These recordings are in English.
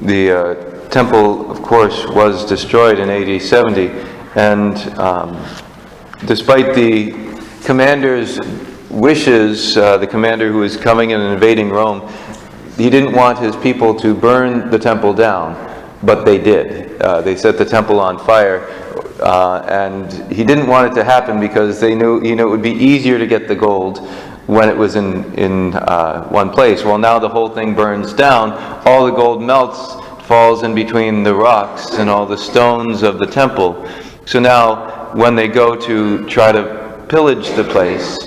The temple, of course, was destroyed in AD 70, and despite the commander's wishes, the commander who was coming in and invading Rome, he didn't want his people to burn the temple down, but they did. They set the temple on fire, and he didn't want it to happen because they knew, it would be easier to get the gold when it was in one place. Well, now the whole thing burns down. All the gold melts, falls in between the rocks and all the stones of the temple. So now, when they go to try to pillage the place,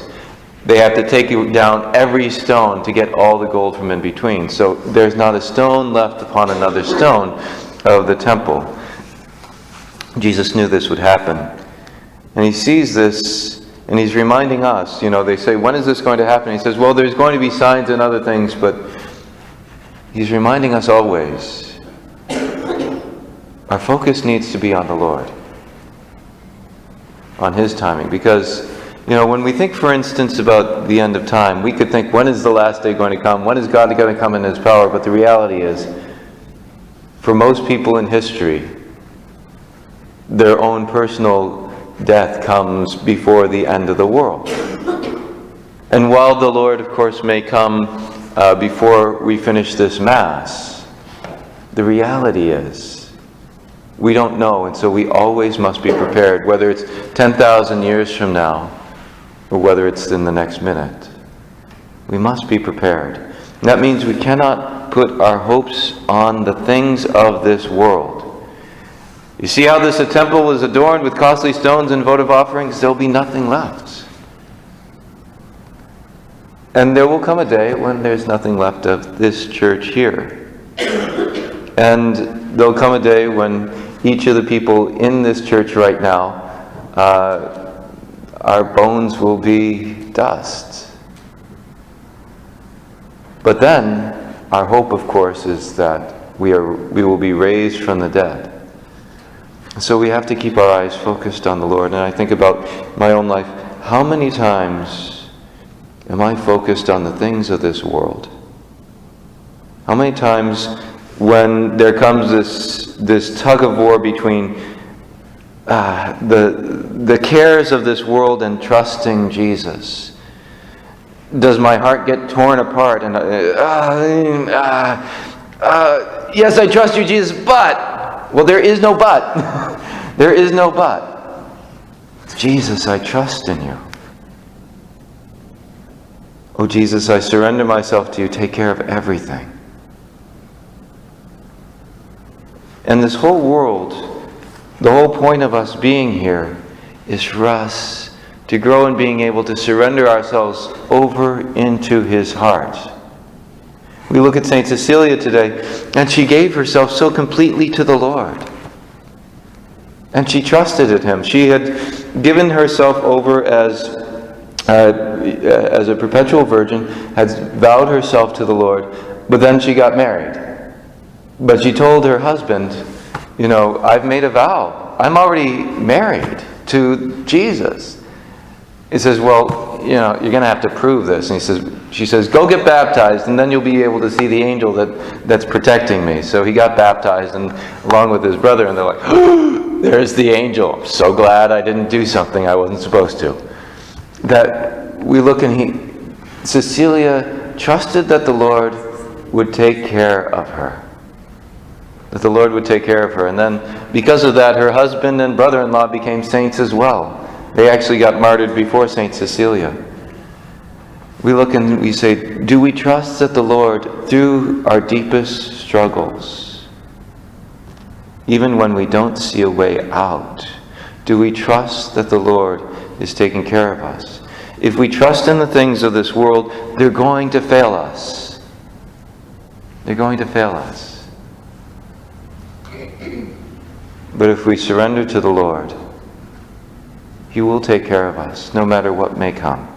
they have to take down every stone to get all the gold from in between. So there's not a stone left upon another stone of the temple. Jesus knew this would happen. And he sees this, and he's reminding us, they say, when is this going to happen? He says, well, there's going to be signs and other things, but he's reminding us always, our focus needs to be on the Lord, on His timing. Because, when we think, for instance, about the end of time, we could think, when is the last day going to come? When is God going to come in His power? But the reality is, for most people in history, their own personal death comes before the end of the world. And while the Lord, of course, may come before we finish this Mass, the reality is, we don't know, and so we always must be prepared, whether it's 10,000 years from now, or whether it's in the next minute. We must be prepared. And that means we cannot put our hopes on the things of this world. You see how this temple is adorned with costly stones and votive offerings? There'll be nothing left. And there will come a day when there's nothing left of this church here. And there'll come a day when each of the people in this church right now, our bones will be dust. But then, our hope, of course, is that we will be raised from the dead. So we have to keep our eyes focused on the Lord. And I think about my own life. How many times am I focused on the things of this world? How many times when there comes this tug of war between the cares of this world and trusting Jesus, does my heart get torn apart? And yes, I trust you, Jesus, but... Well, there is no but. There is no but. Jesus, I trust in you. Oh, Jesus, I surrender myself to you. Take care of everything. And this whole world, the whole point of us being here is for us to grow in being able to surrender ourselves over into His heart. We look at St. Cecilia today, and she gave herself so completely to the Lord. And she trusted in Him. She had given herself over as a perpetual virgin, had vowed herself to the Lord, but then she got married. But she told her husband, I've made a vow. I'm already married to Jesus. He says, well, you're going to have to prove this. And she says, go get baptized, and then you'll be able to see the angel that's protecting me. So he got baptized, and along with his brother, and they're like, oh, there's the angel. I'm so glad I didn't do something I wasn't supposed to. That we look, and Cecilia trusted that the Lord would take care of her. That the Lord would take care of her. And then, because of that, her husband and brother-in-law became saints as well. They actually got martyred before St. Cecilia. We look and we say, do we trust that the Lord, through our deepest struggles, even when we don't see a way out, do we trust that the Lord is taking care of us? If we trust in the things of this world, they're going to fail us. They're going to fail us. But if we surrender to the Lord, He will take care of us, no matter what may come.